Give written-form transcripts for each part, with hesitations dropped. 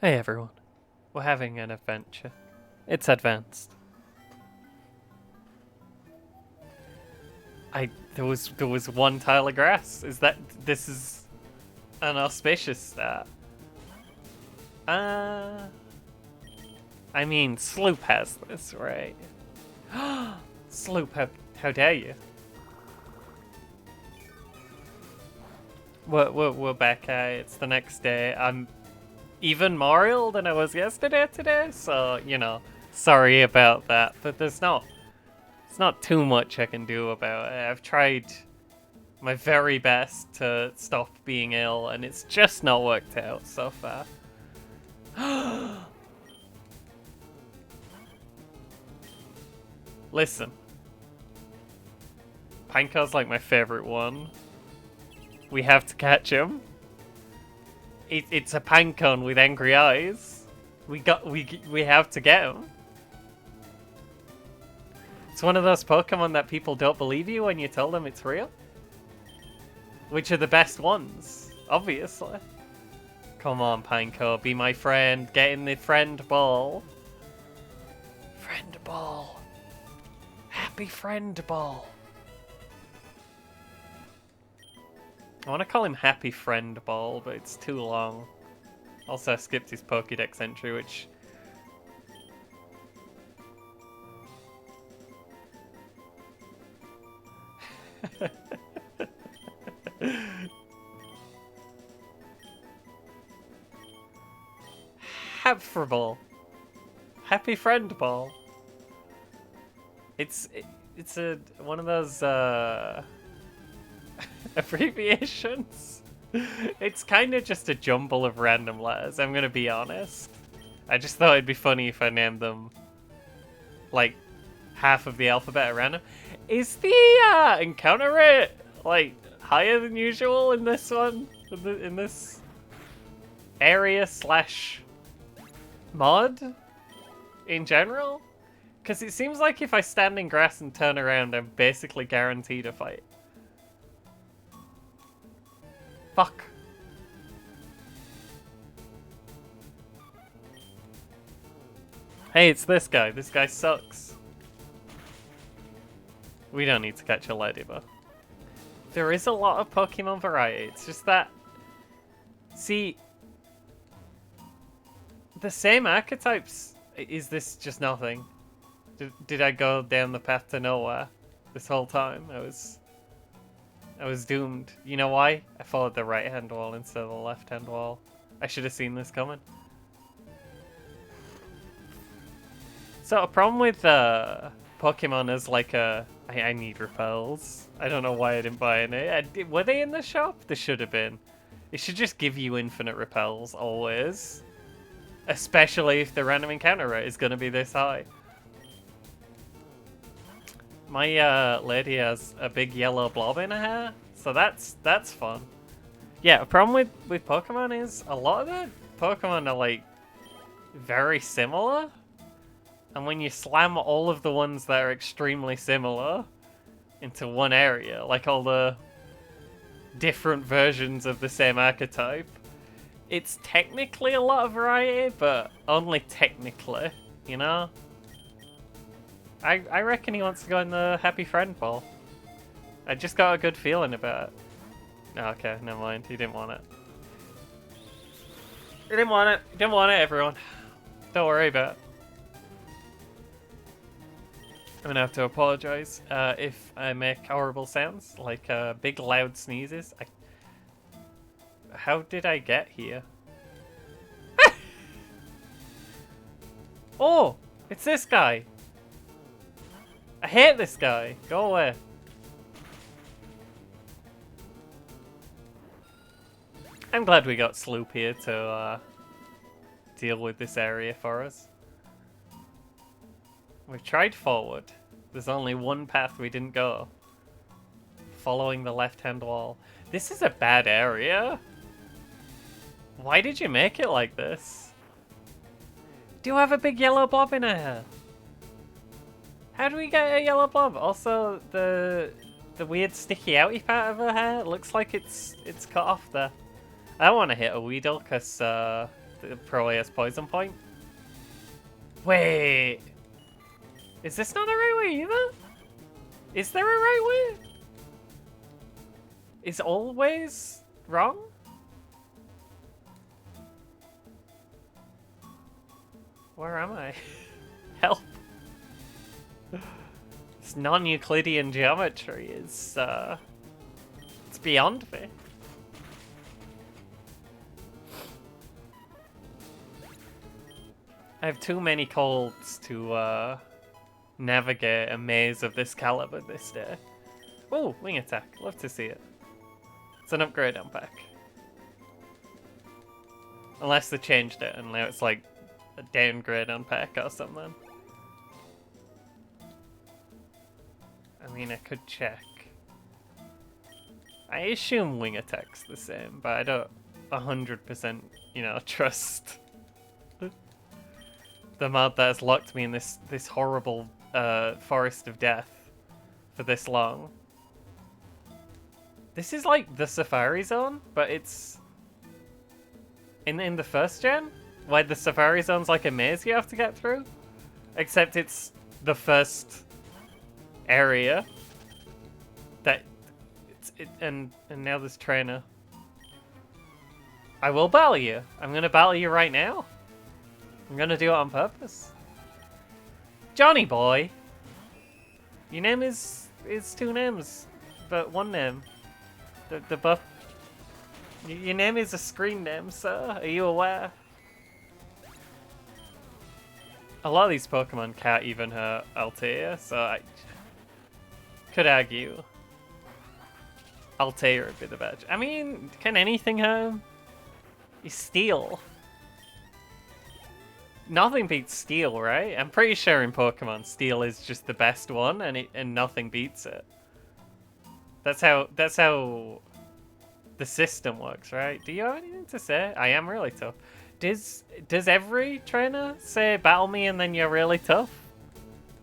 Hey everyone, we're having an adventure. It's advanced. There was one tile of grass. This is an auspicious start? Uh I mean Sloop has this, right? Sloop, how dare you? We're back. It's the next day. I'm even more ill than I was yesterday today, so sorry about that. But it's not too much I can do about it. I've tried my very best to stop being ill, and it's just not worked out so far. Listen, Pineco's like my favorite one. We have to catch him. It's a Pinecone with angry eyes. We have to get him. It's one of those Pokemon that people don't believe you when you tell them it's real. Which are the best ones, obviously. Come on, Pineco, be my friend. Get in the friend ball. Friend ball. Happy friend ball. I want to call him Happy Friend Ball, but it's too long. Also, I skipped his Pokédex entry, which... Hapfrable. Happy Friend Ball. It's one of those abbreviations. It's kind of just a jumble of random letters, I'm gonna be honest. I just thought it'd be funny if I named them like half of the alphabet at random. Is the encounter rate like higher than usual in this one? In this area slash mod in general? Because it seems like if I stand in grass and turn around, I'm basically guaranteed a fight. Fuck. Hey, it's this guy. This guy sucks. We don't need to catch a Ladybug. There is a lot of Pokemon variety. It's just that... See... The same archetypes... Is this just nothing? Did I go down the path to nowhere this whole time? I was doomed. You know why? I followed the right-hand wall instead of the left-hand wall. I should have seen this coming. So a problem with Pokemon is like I need repels. I don't know why I didn't buy any. Were they in the shop? They should have been. It should just give you infinite repels always. Especially if the random encounter rate is going to be this high. My lady has a big yellow blob in her hair, so that's fun. Yeah, a problem with Pokemon is a lot of the Pokemon are like very similar. And when you slam all of the ones that are extremely similar into one area, like all the different versions of the same archetype, it's technically a lot of variety, but only technically, you know? I reckon he wants to go in the Happy Friend Ball. I just got a good feeling about it. Oh, okay, never mind. He didn't want it. He didn't want it. He didn't want it, everyone. Don't worry about it. I'm gonna have to apologize if I make horrible sounds, like big loud sneezes. How did I get here? Oh! It's this guy! I hate this guy! Go away. I'm glad we got Sloop here to deal with this area for us. We've tried forward. There's only one path we didn't go. Following the left-hand wall. This is a bad area. Why did you make it like this? Do you have a big yellow blob in her hair? How do we get a yellow blob? Also, the weird sticky outy part of her hair looks like it's cut off there. I don't want to hit a Weedle because the Proleus Poison Point. Wait. Is this not the right way either? Is there a right way? Is always wrong? Where am I? Help. This non-Euclidean geometry is, it's beyond me. I have too many colds to, navigate a maze of this caliber this day. Oh, wing attack. Love to see it. It's an upgrade on pack. Unless they changed it and now it's like a downgrade on pack or something. I mean, I could check. I assume wing attack's the same, but I don't 100%, you know, trust the mod that has locked me in this horrible forest of death for this long. This is like the Safari Zone, but it's in the first gen, where the Safari Zone's like a maze you have to get through, except it's the first area that and now there's trainer. I will battle you. I'm gonna battle you right now. I'm gonna do it on purpose. Johnny boy, your name is two names, but one name. The buff. Your name is a screen name, sir. Are you aware? A lot of these Pokemon can't even hurt Altair, so I could argue Altair would be the badge. I mean, can anything hurt him? He's Steel. Nothing beats Steel, right? I'm pretty sure in Pokemon, Steel is just the best one, and nothing beats it. That's how the system works, right? Do you have anything to say? I am really tough. Does every trainer say battle me and then you're really tough?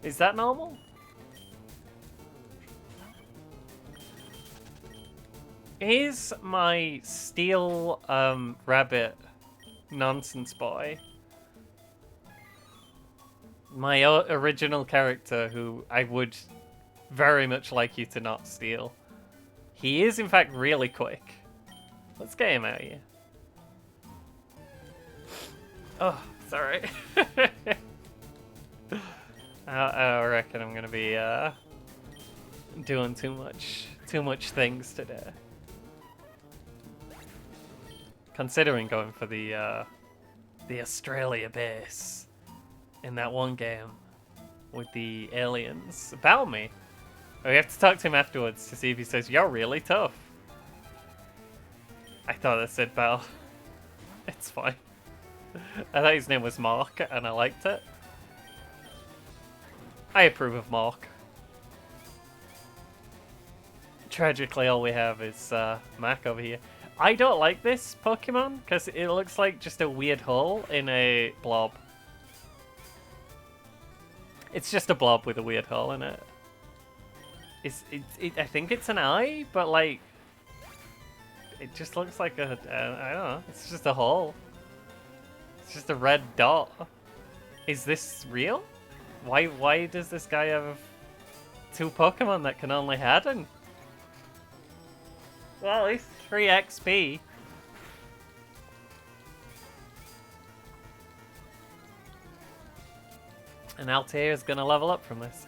Is that normal? Is my Steel rabbit nonsense boy my original character, who I would very much like you to not steal? He is in fact really quick. Let's get him out of here. Oh, sorry. I reckon I'm gonna be doing too much things today. Considering going for the Australia base in that one game with the aliens. About me. We have to talk to him afterwards to see if he says, "You're really tough." I thought it said Bell. It's fine. I thought his name was Mark, and I liked it. I approve of Mark. Tragically, all we have is Mac over here. I don't like this Pokemon, because it looks like just a weird hole in a blob. It's just a blob with a weird hole in it. I think it's an eye, but like, it just looks like a, I don't know, it's just a hole. It's just a red dot. Is this real? Why does this guy have two Pokemon that can only harden? Well, at least 3 XP. And Altair is gonna level up from this.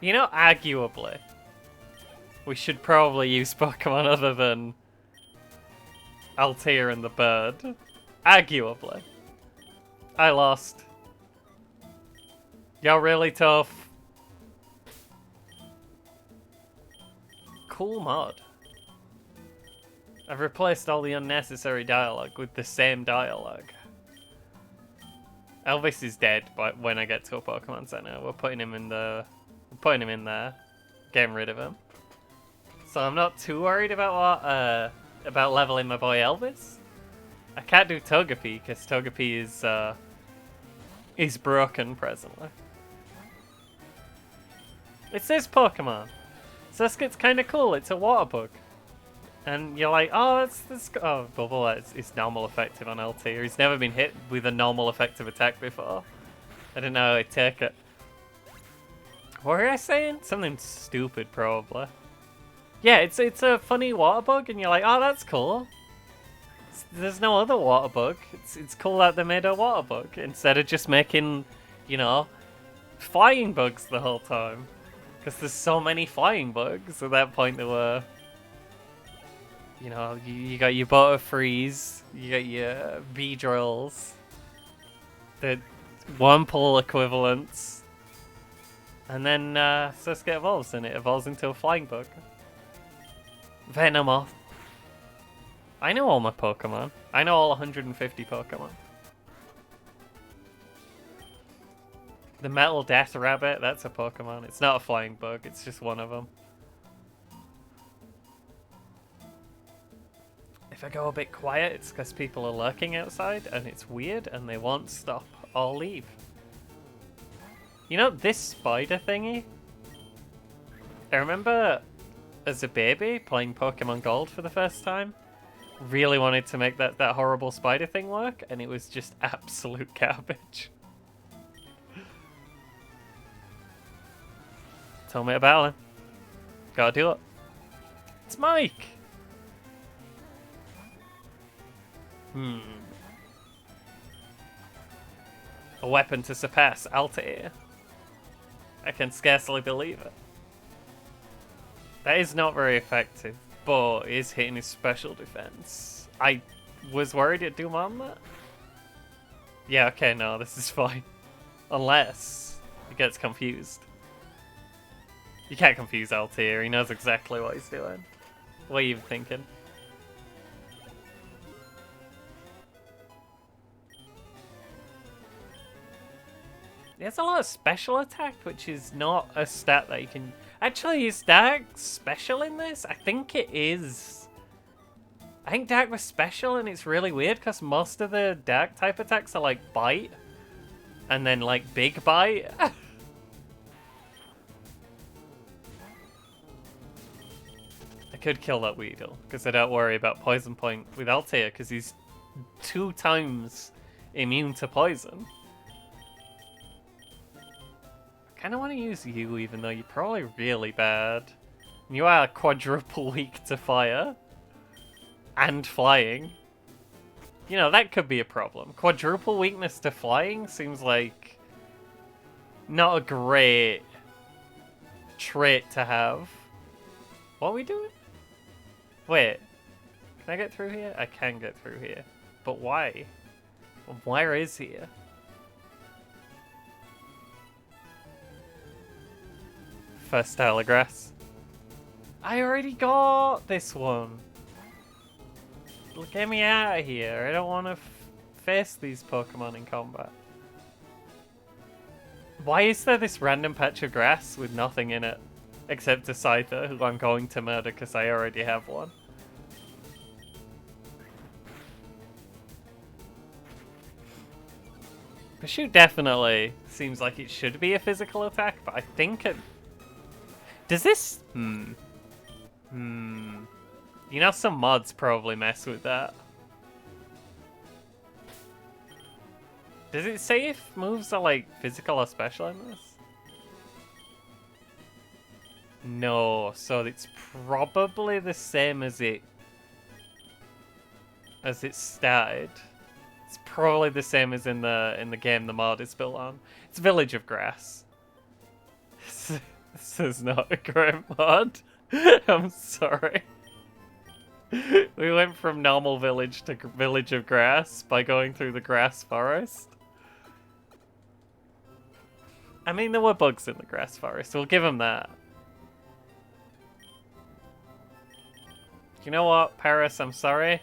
You know, arguably, we should probably use Pokemon other than Altair and the bird. Arguably. I lost. You're really tough. Cool mod. I've replaced all the unnecessary dialogue with the same dialogue. Elvis is dead, but when I get to a Pokemon Center, we're putting him in there, getting rid of him. So I'm not too worried about about leveling my boy Elvis. I can't do Togepi because Togepi is broken presently. It says Pokemon. Susket's kind of cool. It's a water bug. And you're like, oh, oh, Bubble, it's normal effective on LT. Or he's never been hit with a normal effective attack before. I didn't know how he'd take it. What were I saying? Something stupid, probably. Yeah, it's a funny water bug, and you're like, oh, that's cool. There's no other water bug. It's cool that they made a water bug instead of just making, you know, flying bugs the whole time. Because there's so many flying bugs. At that point, there were, you know, you got your Butterfrees, you got your Beedrills, the Wurmple equivalents, and then Surskit evolves, and it evolves into a flying bug. Venomoth. I know all my Pokemon. I know all 150 Pokemon. The Metal Death Rabbit, that's a Pokemon. It's not a flying bug, it's just one of them. If I go a bit quiet, it's because people are lurking outside, and it's weird, and they won't stop or leave. You know, this spider thingy? I remember as a baby playing Pokemon Gold for the first time. Really wanted to make that horrible spider thing work, and it was just absolute garbage. Tell me about him. Gotta do it. It's Mike! A weapon to surpass Altair. I can scarcely believe it. That is not very effective, but is hitting his special defense. I was worried it'd do more than that. Yeah, okay, no, this is fine. Unless he gets confused. You can't confuse Altair, he knows exactly what he's doing. What are you thinking? He has a lot of special attack, which is not a stat that you can... Actually, is Dark special in this? I think it is. I think Dark was special, and it's really weird because most of the Dark type attacks are like Bite, and then like Big Bite. I could kill that Weedle, because I don't worry about Poison Point with Altair, because he's 2 times immune to poison. I kind of want to use you, even though you're probably really bad. You are quadruple weak to fire. And flying. You know, that could be a problem. Quadruple weakness to flying seems like not a great trait to have. What are we doing? Wait. Can I get through here? I can get through here. But why? Where is here? First Telegrass. I already got this one. Get me out of here. I don't want to face these Pokemon in combat. Why is there this random patch of grass with nothing in it? Except a Scyther, who I'm going to murder because I already have one. Pursuit definitely seems like it should be a physical attack, but I think it... Does this... You know, some mods probably mess with that. Does it say if moves are like physical or special in this? No, so it's probably the same as it started. It's probably the same as in the game the mod is built on. It's Village of Grass. This is not a great mod. I'm sorry. We went from normal village to Village of Grass by going through the grass forest. I mean, there were bugs in the grass forest. We'll give them that. You know what, Paris? I'm sorry.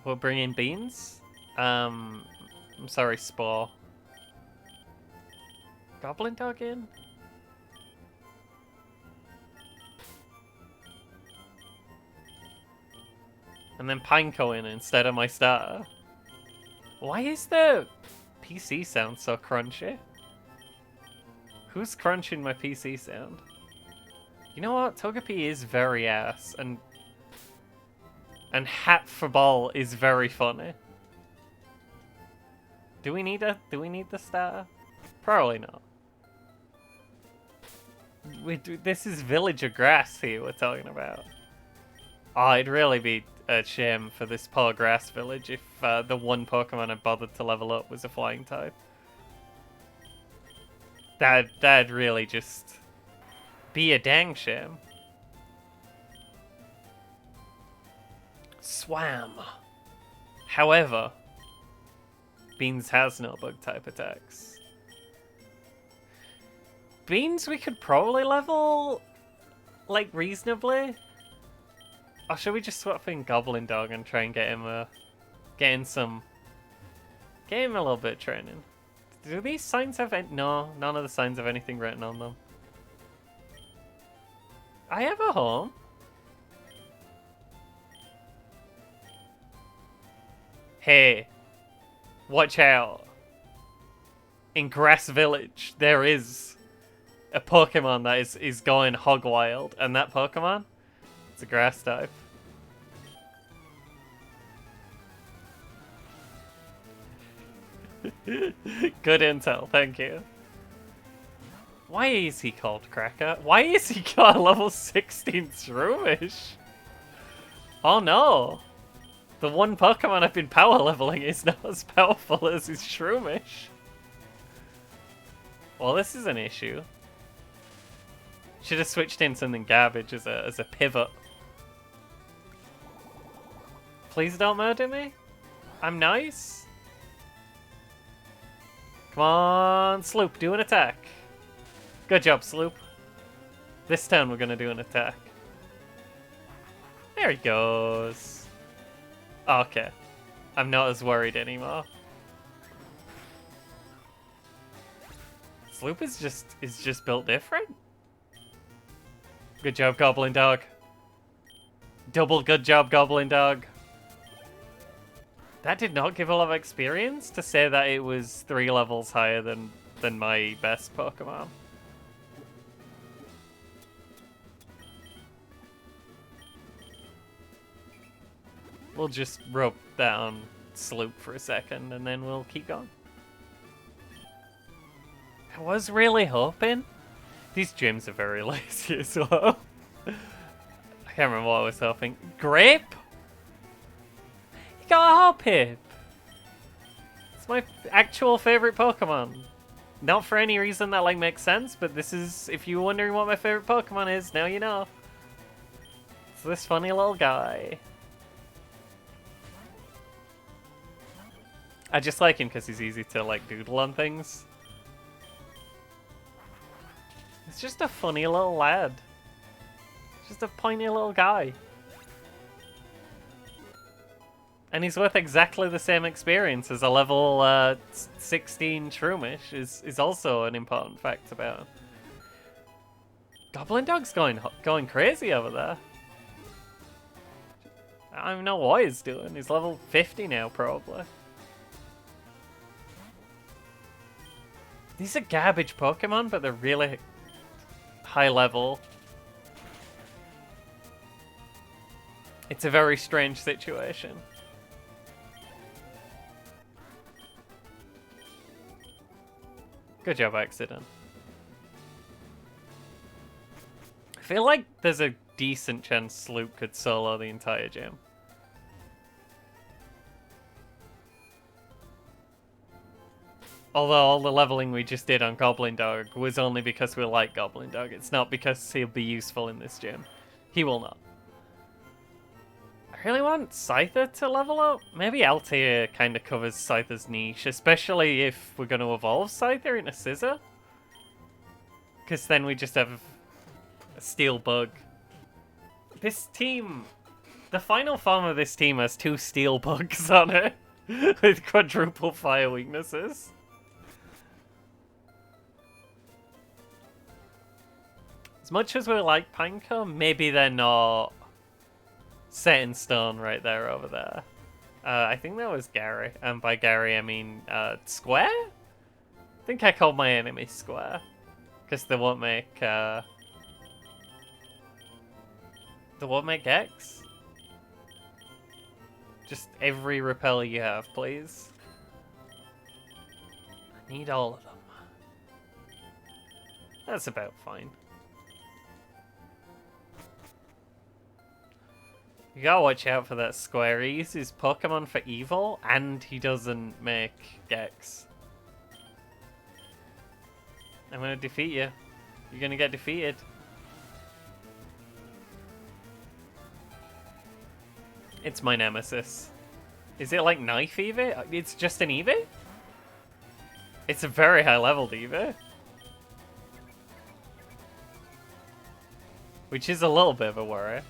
We'll bring in beans. I'm sorry, Spore. Goblin Dog in? And then Pineco in instead of my starter. Why is the PC sound so crunchy? Who's crunching my PC sound? You know what? Togepi is very ass, and And Hat for Ball is very funny. Do we need the star? Probably not. This is Villager Grass here we're talking about. Oh, it'd really be a shame for this poor grass village if the one Pokemon I bothered to level up was a flying type. That'd really just be a dang shame. Swam. However, Beans has no bug type attacks. Beans we could probably level, like, reasonably. Or should we just swap in Goblin Dog and try and get him a little bit of training? Do these signs have no, none of the signs have anything written on them. I have a home. Hey, watch out. In Grass Village, there is a Pokemon that is going hog wild, and that Pokemon, it's a grass type. Good intel, thank you. Why is he called Cracker? Why is he got a level 16 Shroomish? Oh no! The one Pokemon I've been power leveling is not as powerful as his Shroomish. Well, this is an issue. Should have switched in something garbage as a pivot. Please don't murder me. I'm nice. Come on, Sloop, do an attack. Good job, Sloop. This turn we're gonna do an attack. There he goes. Okay. I'm not as worried anymore. Sloop is just built different. Good job, Goblin Dog. Double good job, Goblin Dog. That did not give a lot of experience to say that it was 3 levels higher than my best Pokemon. We'll just rope that on Sloop for a second and then we'll keep going. I was really hoping. These gyms are very lazy as well. I can't remember what I was hoping. Grape? You got a Hoppip! It's my actual favorite Pokemon. Not for any reason that like makes sense, but this is, if you were wondering what my favorite Pokemon is, now you know. It's this funny little guy. I just like him because he's easy to like doodle on things. It's just a funny little lad. Just a pointy little guy. And he's worth exactly the same experience as a level 16 Shroomish is also an important fact about him. Goblin Dog's going crazy over there. I don't even know what he's doing. He's level 50 now, probably. These are garbage Pokemon, but they're really high level. It's a very strange situation. Good job, Accident. I feel like there's a decent chance Sloop could solo the entire gym. Although all the leveling we just did on Goblin Dog was only because we like Goblin Dog. It's not because he'll be useful in this gym. He will not. I really want Scyther to level up. Maybe Altair kind of covers Scyther's niche, especially if we're going to evolve Scyther into Scizor. Because then we just have a Steel Bug. This team... The final form of this team has 2 Steel Bugs on it. With quadruple fire weaknesses. As much as we like Pineco, maybe they're not set in stone right there over there. I think that was Gary. And by Gary, I mean Square? I think I called my enemy Square. Because they won't make X. Just every repel you have, please. I need all of them. That's about fine. You gotta watch out for that square. He uses Pokemon for evil, and he doesn't make Gex. I'm gonna defeat you. You're gonna get defeated. It's my nemesis. Is it like Knife Eevee? It's just an Eevee? It's a very high leveled Eevee. Which is a little bit of a worry.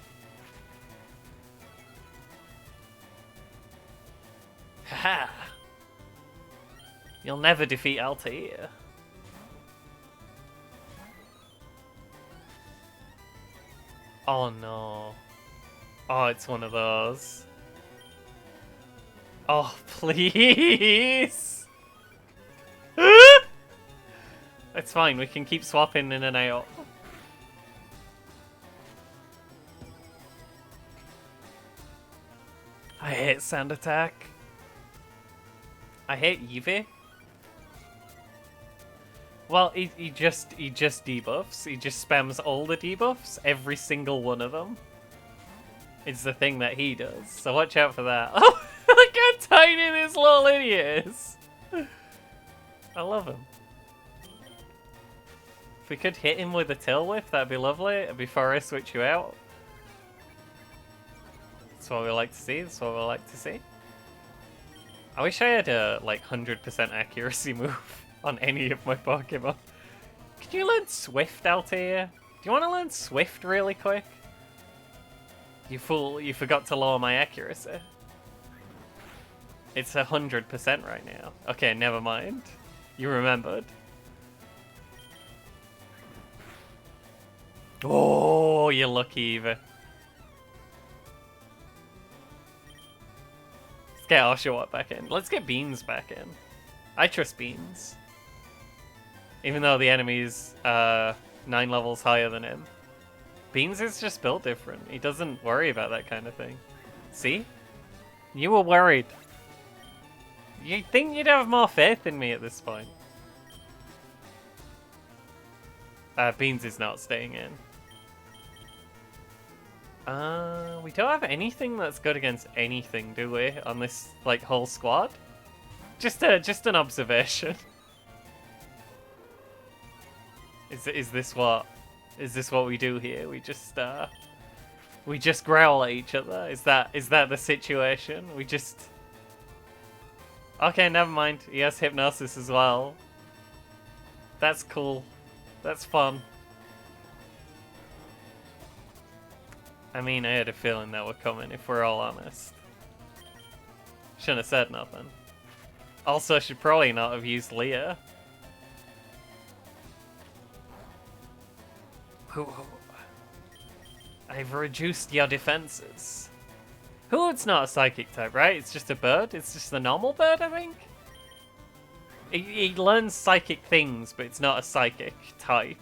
Haha! You'll never defeat Altair. Oh no. Oh, it's one of those. Oh, please! It's fine, we can keep swapping in and out. I hate Sand Attack. I hate Eevee. Well, he just debuffs. He just spams all the debuffs, every single one of them. It's the thing that he does. So watch out for that. Oh, look how tiny this little idiot is. I love him. If we could hit him with a Tail Whip, that'd be lovely before I switch you out. That's what we like to see. That's what we like to see. I wish I had a like 100% accuracy move on any of my Pokemon. Can you learn Swift, Altair? Do you want to learn Swift really quick? You fool, you forgot to lower my accuracy. It's 100% right now. Okay, never mind. You remembered. Oh, you're lucky, Eevee. Let's get Oshawott back in. Let's get Beans back in. I trust Beans. Even though the enemy's 9 levels higher than him. Beans is just built different. He doesn't worry about that kind of thing. See? You were worried. You'd think you'd have more faith in me at this point. Beans is not staying in. We don't have anything that's good against anything, do we? On this, like, whole squad? Just an observation. Is this what we do here? We just growl at each other. Is that the situation? We just... Okay, never mind. He has Hypnosis as well. That's cool. That's fun. I mean, I had a feeling that were coming, if we're all honest. Shouldn't have said nothing. Also, should probably not have used Leah. I've reduced your defenses. It's not a psychic type, right? It's just a bird? It's just a normal bird, I think? He learns psychic things, but it's not a psychic type.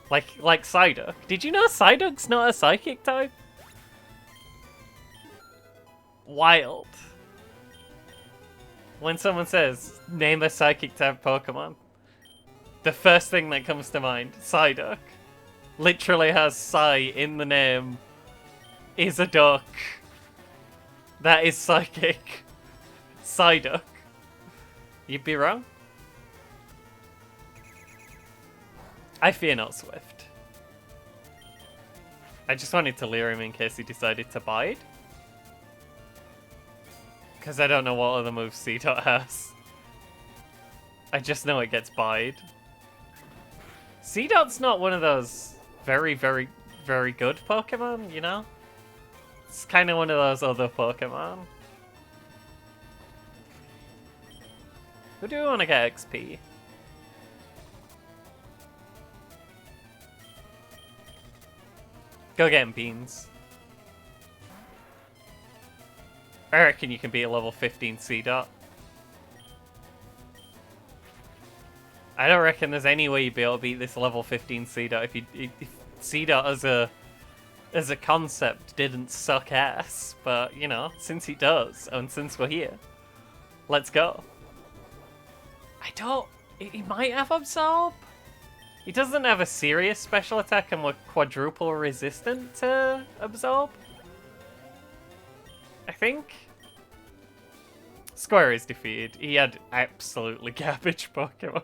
Like Psyduck. Did you know Psyduck's not a psychic type? Wild. When someone says, name a psychic type Pokemon, the first thing that comes to mind, Psyduck. Literally has Psy in the name. Is a duck. That is psychic. Psyduck. You'd be wrong. I fear not Swift. I just wanted to lure him in case he decided to bite. Because I don't know what other moves C-Dot has. I just know it gets bide. C-Dot's not one of those very, very, very good Pokemon, you know? It's kind of one of those other Pokemon. Who do we want to get XP? Go get him, Beans. I reckon you can beat a level 15 C-Dot. I don't reckon there's any way you'd be able to beat this level 15 C-Dot if C-Dot has a as a concept didn't suck ass, but, you know, since he does, and since we're here, let's go. I don't... He might have Absorb? He doesn't have a serious special attack and we're quadruple resistant to Absorb? I think? Square is defeated. He had absolutely garbage Pokemon.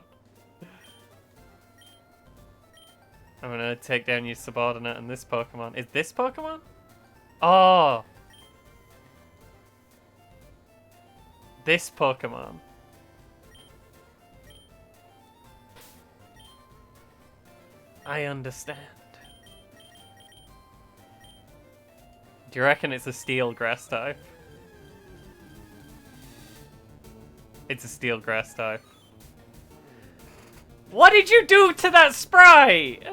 I'm gonna take down your subordinate and this Pokemon. Is this Pokemon? Oh! This Pokemon. I understand. Do you reckon it's a steel grass type? It's a steel grass type. What did you do to that sprite?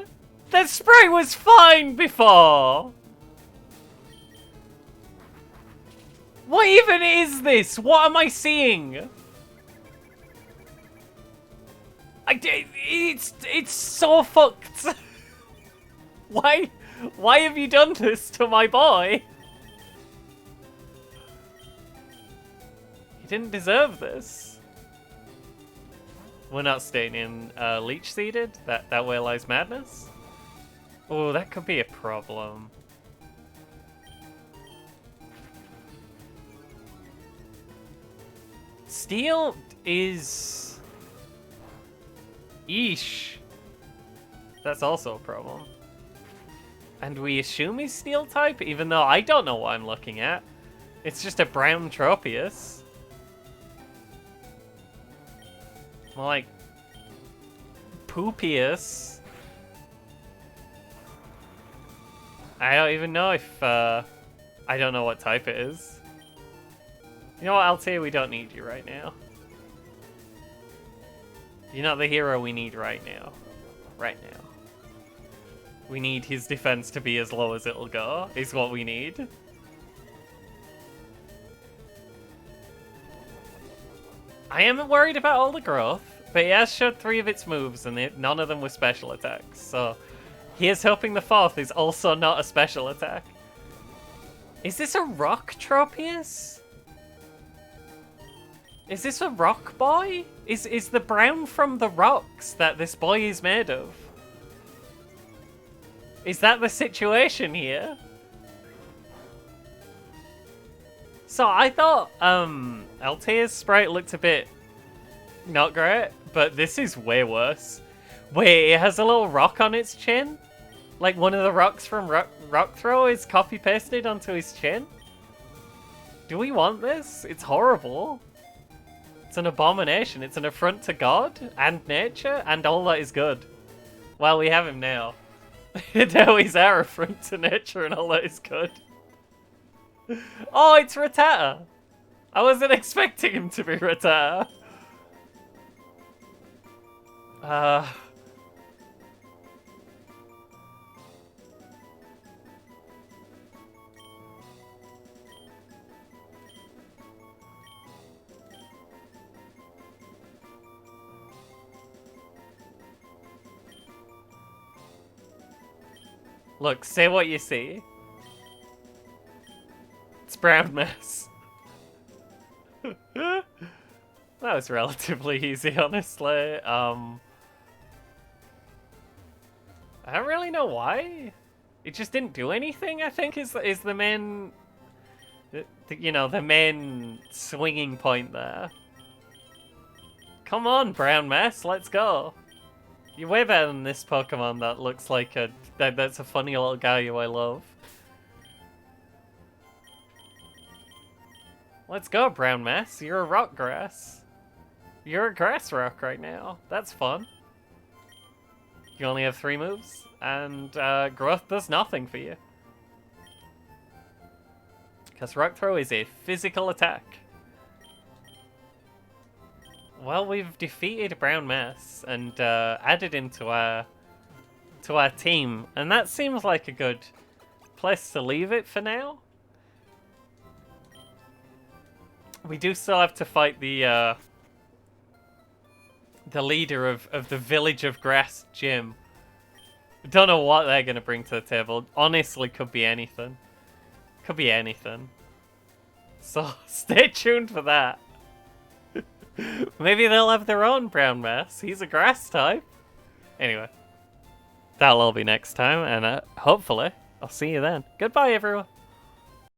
That sprite was fine before! What even is this? What am I seeing? It's so fucked. Why have you done this to my boy? He didn't deserve this. We're not staying in Leech Seeded. That way lies madness. Oh, that could be a problem. Steel is... Eesh. That's also a problem. And we assume he's Steel type, even though I don't know what I'm looking at. It's just a brown Tropius. More like... Poopius. I don't even know if... I don't know what type it is. You know what, Altair, we don't need you right now. You're not the hero we need right now. Right now. We need his defense to be as low as it'll go, is what we need. I am worried about all the growth, but he has showed 3 of its moves, and none of them were special attacks, so... Here's hoping the 4th is also not a special attack. Is this a rock Tropius? Is this a rock boy? Is the brown from the rocks that this boy is made of? Is that the situation here? So I thought Altair's sprite looked a bit not great, but this is way worse. Wait, it has a little rock on its chin? Like one of the rocks from Rock Throw is copy pasted onto his chin? Do we want this? It's horrible. It's an abomination. It's an affront to God and nature and all that is good. Well, we have him now. Now he's our affront to nature and all that is good. Oh, it's Rattata. I wasn't expecting him to be Rattata. Look, say what you see. It's brown mess. That was relatively easy, honestly. I don't really know why. It just didn't do anything, I think, is the main... you know, the main swinging point there. Come on, brown mess, let's go. You're way better than this Pokemon that looks like a... That's a funny little guy who I love. Let's go, brown mess. You're a rock grass. You're a grass rock right now. That's fun. You only have 3 moves, and growth does nothing for you. Because Rock Throw is a physical attack. Well, we've defeated Brown Mess and added him to our team, and that seems like a good place to leave it for now. We do still have to fight the leader of the Village of Grass gym, Don't know what they're going to bring to the table. Honestly, could be anything. Could be anything. So stay tuned for that. Maybe they'll have their own brown mess. He's a grass type. Anyway, that'll all be next time, and hopefully I'll see you then. Goodbye, everyone.